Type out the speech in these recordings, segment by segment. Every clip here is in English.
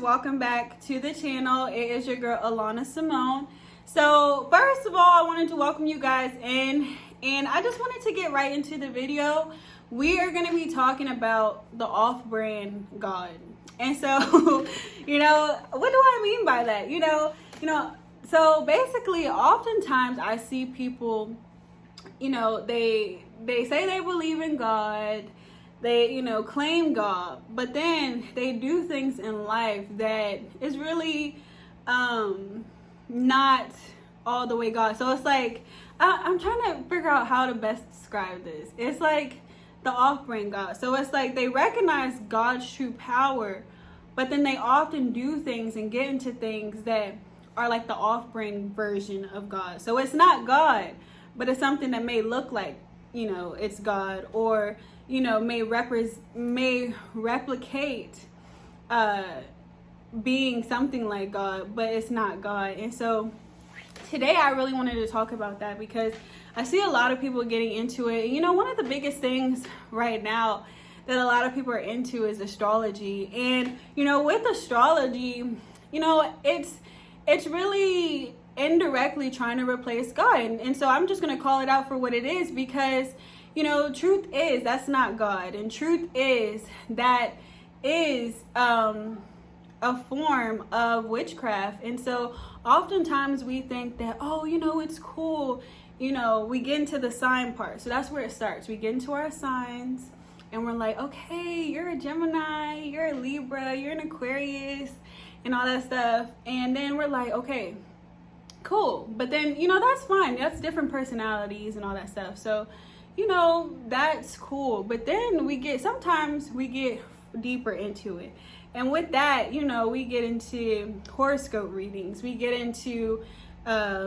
welcome back to the channel. It is your girl Alana Simone. So first of all, I wanted to welcome you guys in, and I just wanted to get right into the video. We are going to be talking about the off-brand God. And so what do I mean by that? So basically, oftentimes I see people, they say they believe in God. They, claim God, but then they do things in life that is really not all the way God. So it's like, I'm trying to figure out how to best describe this. It's like the off-brand God. So it's like they recognize God's true power, but then they often do things and get into things that are like the off-brand version of God. So it's not God, but it's something that may look like, it's God, or may replicate being something like God, but it's not God. And so today I really wanted to talk about that because I see a lot of people getting into it. And one of the biggest things right now that a lot of people are into is astrology. And with astrology, it's really indirectly trying to replace God. And so I'm just going to call it out for what it is, because truth is that's not God, and truth is that is a form of witchcraft. And so oftentimes we think that, it's cool, we get into the sign part. So that's where it starts. We get into our signs and we're like, okay, you're a Gemini, you're a Libra, you're an Aquarius, and all that stuff. And then we're like, okay, cool. But then, that's fine. That's different personalities and all that stuff. So that's cool. But then sometimes we get deeper into it. And with that, we get into horoscope readings, we get into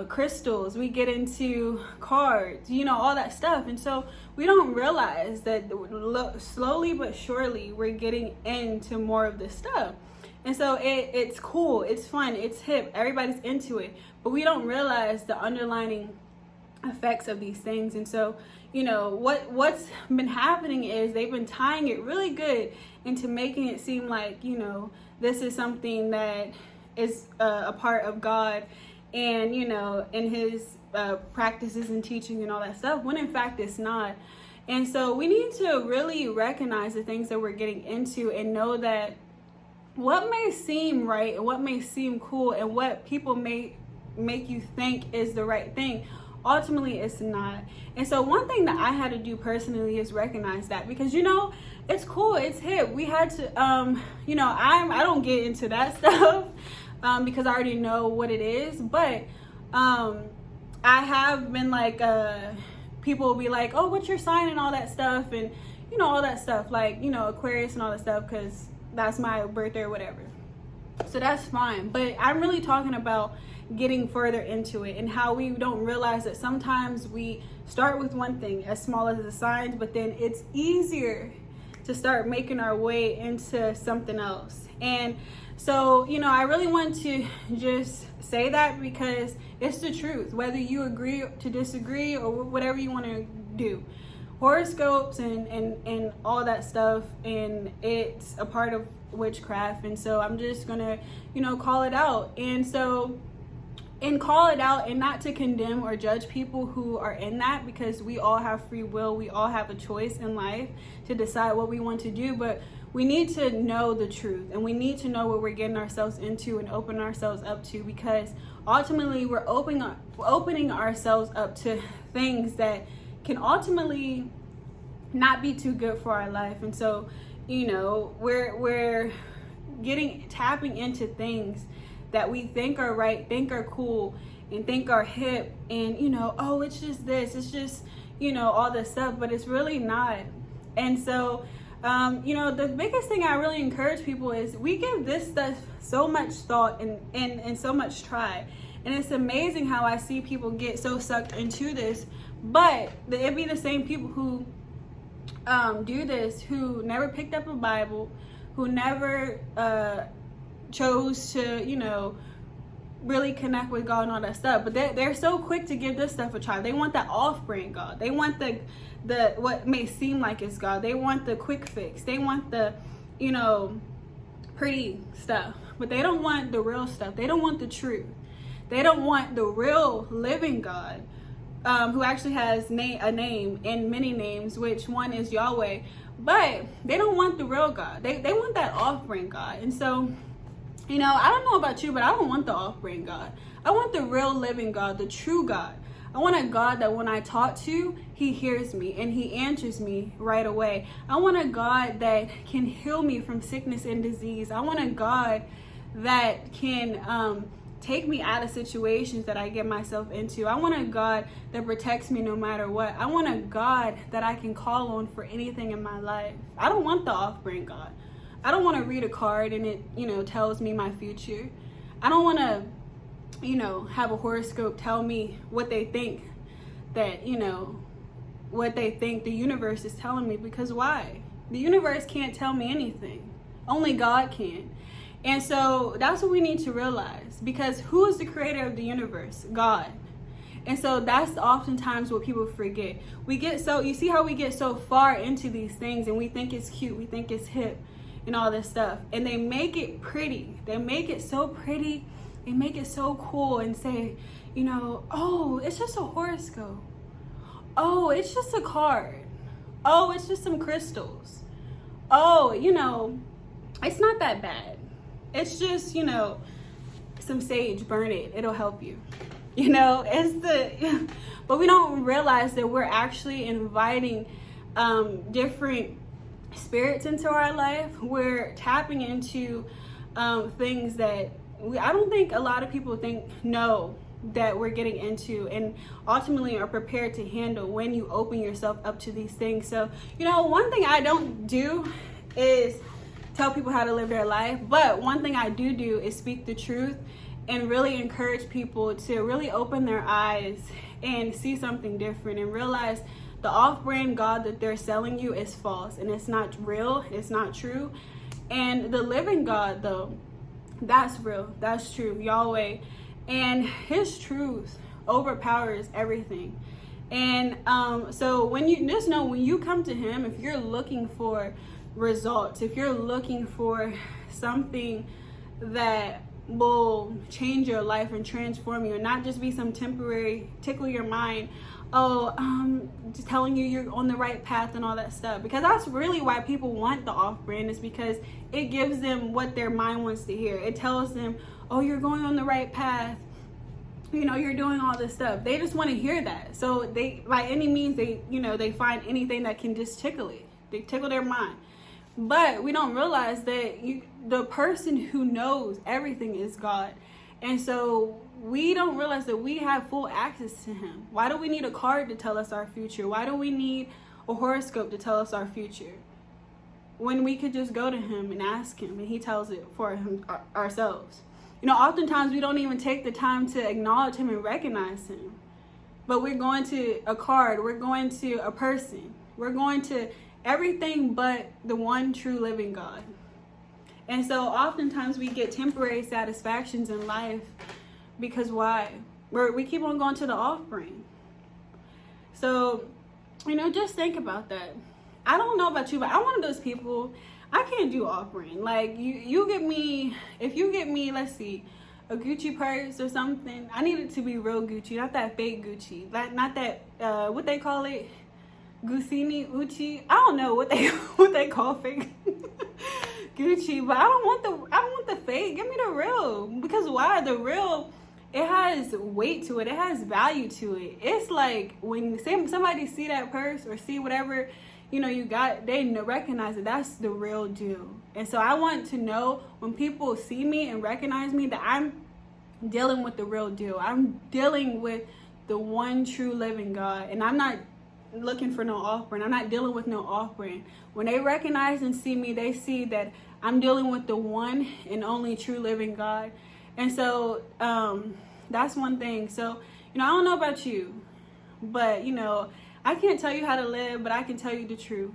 crystals, we get into cards, all that stuff. And so we don't realize that slowly but surely we're getting into more of this stuff. And so it's cool, it's fun, it's hip, everybody's into it, but we don't realize the underlying effects of these things. And so what's been happening is they've been tying it really good into making it seem like this is something that is a part of God and in his practices and teaching and all that stuff, when in fact it's not. And so we need to really recognize the things that we're getting into and know that what may seem right and what may seem cool and what people may make you think is the right thing, ultimately it's not. And so one thing that I had to do personally is recognize that, because it's cool, it's hip. We had to I don't get into that stuff because I already know what it is, but I have been like people will be like, oh, what's your sign and all that stuff, and all that stuff, like Aquarius and all that stuff, because that's my birthday or whatever. So that's fine, but I'm really talking about getting further into it and how we don't realize that sometimes we start with one thing as small as the signs, but then it's easier to start making our way into something else. And so I really want to just say that because it's the truth, whether you agree to disagree or whatever you want to do. Horoscopes and all that stuff, and it's a part of witchcraft. And so I'm just gonna call it out, and call it out, and not to condemn or judge people who are in that, because we all have free will, we all have a choice in life to decide what we want to do. But we need to know the truth, and we need to know what we're getting ourselves into and open ourselves up to, because ultimately we're opening ourselves up to things that can ultimately not be too good for our life. And so we're tapping into things that we think are right, think are cool, and think are hip, and oh, it's just this, it's just all this stuff, but it's really not. And so the biggest thing I really encourage people is we give this stuff so much thought and so much try. And it's amazing how I see people get so sucked into this, but it'd be the same people who do this, who never picked up a Bible, who never chose to really connect with God and all that stuff. But they're so quick to give this stuff a try. They want that off-brand God. They want the what may seem like it's God. They want the quick fix. They want the pretty stuff, but they don't want the real stuff. They don't want the truth. They don't want the real living God, who actually has a name and many names, which one is Yahweh. But they don't want the real God. They want that off-brand God. And so, you know, I don't know about you, but I don't want the off-brand God. I want the real living God, the true God. I want a God that when I talk to, he hears me and he answers me right away. I want a God that can heal me from sickness and disease. I want a God that can take me out of situations that I get myself into. I want a God that protects me no matter what. I want a God that I can call on for anything in my life. I don't want the off-brand God. I don't want to read a card and it, you know, tells me my future. I don't want to, you know, have a horoscope tell me what they think that, you know, what they think the universe is telling me, because why? The universe can't tell me anything. Only God can. And so that's what we need to realize, because who is the creator of the universe? God. And so that's oftentimes what people forget. We get so, you see how we get so far into these things and we think it's cute, we think it's hip and all this stuff. And they make it pretty. They make it so pretty. They make it so cool and say, you know, oh, it's just a horoscope. Oh, it's just a card. Oh, it's just some crystals. Oh, you know, it's not that bad. It's just, you know, some sage, burn it. It'll help you. You know, but we don't realize that we're actually inviting different spirits into our life. We're tapping into things that I don't think a lot of people know that we're getting into and ultimately are prepared to handle when you open yourself up to these things. So, you know, one thing I don't do is tell people how to live their life, but one thing I do is speak the truth and really encourage people to really open their eyes and see something different and realize the off-brand God that they're selling you is false and it's not real, it's not true. And the living God, though, that's real, that's true, Yahweh. And his truth overpowers everything. And so when you just know, when you come to him, if you're looking for results, if you're looking for something that will change your life and transform you and not just be some temporary tickle your mind, just telling you you're on the right path and all that stuff, because that's really why people want the off-brand, is because it gives them what their mind wants to hear. It tells them, oh, you're going on the right path, you know, you're doing all this stuff. They just want to hear that. So they, by any means, they find anything that can just tickle it. They tickle their mind. But we don't realize that the person who knows everything is God. And so we don't realize that we have full access to him. Why do we need a card to tell us our future? Why do we need a horoscope to tell us our future, when we could just go to him and ask him and he tells it for ourselves? You know, oftentimes we don't even take the time to acknowledge him and recognize him. But we're going to a card, we're going to a person, we're going to everything but the one true living God. And so oftentimes we get temporary satisfactions in life because why? We keep on going to the off-brand. So, you know, just think about that. I don't know about you, but I'm one of those people, I can't do off-brand. Like, you get me, if you get me, let's see, a Gucci purse or something, I need it to be real Gucci, not that fake Gucci. Not that, what they call it? Uchi. I don't know what they call fake Gucci, but I don't want the fake. Give me the real. Because why? The real, it has weight to it. It has value to it. It's like when somebody see that purse or see whatever, you know, you got, they recognize it. That's the real deal. And so I want to know when people see me and recognize me that I'm dealing with the real deal. I'm dealing with the one true living God, and I'm not looking for no off-brand. I'm not dealing with no off-brand. When they recognize and see me, they see that I'm dealing with the one and only true living God. And so that's one thing. So, you know, I don't know about you, but, you know, I can't tell you how to live, but I can tell you the truth.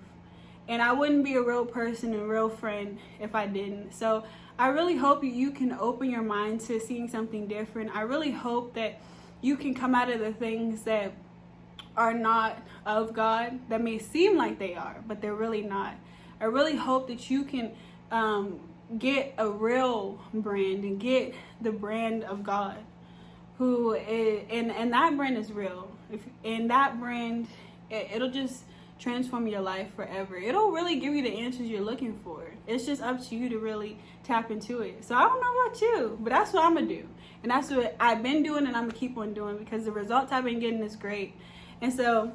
And I wouldn't be a real person and a real friend if I didn't. So I really hope you can open your mind to seeing something different. I really hope that you can come out of the things that are not of God, that may seem like they are, but they're really not. I really hope that you can get a real brand and get the brand of God, who is, and that brand is real. And that brand, it'll just transform your life forever. It'll really give you the answers you're looking for. It's just up to you to really tap into it. So I don't know about you, but that's what I'm gonna do, and that's what I've been doing, and I'm gonna keep on doing, because the results I've been getting is great. And so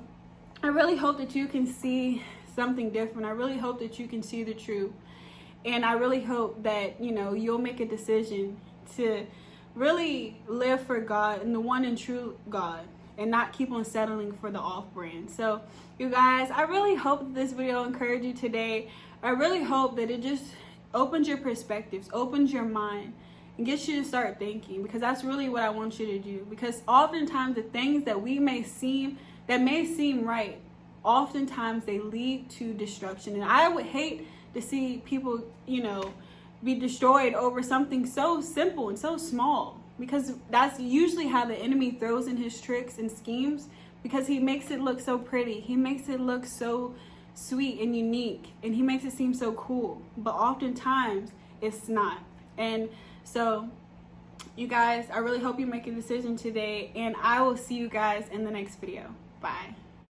I really hope that you can see something different. I really hope that you can see the truth, and I really hope that you'll make a decision to really live for God and the one and true God, and not keep on settling for the off brand. So you guys, I really hope that this video encouraged you today. I really hope that it just opens your perspectives, opens your mind, and gets you to start thinking, because that's really what I want you to do. Because oftentimes the things that may seem right, oftentimes they lead to destruction. And I would hate to see people, be destroyed over something so simple and so small, because that's usually how the enemy throws in his tricks and schemes, because he makes it look so pretty. He makes it look so sweet and unique, and he makes it seem so cool, but oftentimes it's not. And so you guys, I really hope you make a decision today, and I will see you guys in the next video. Bye.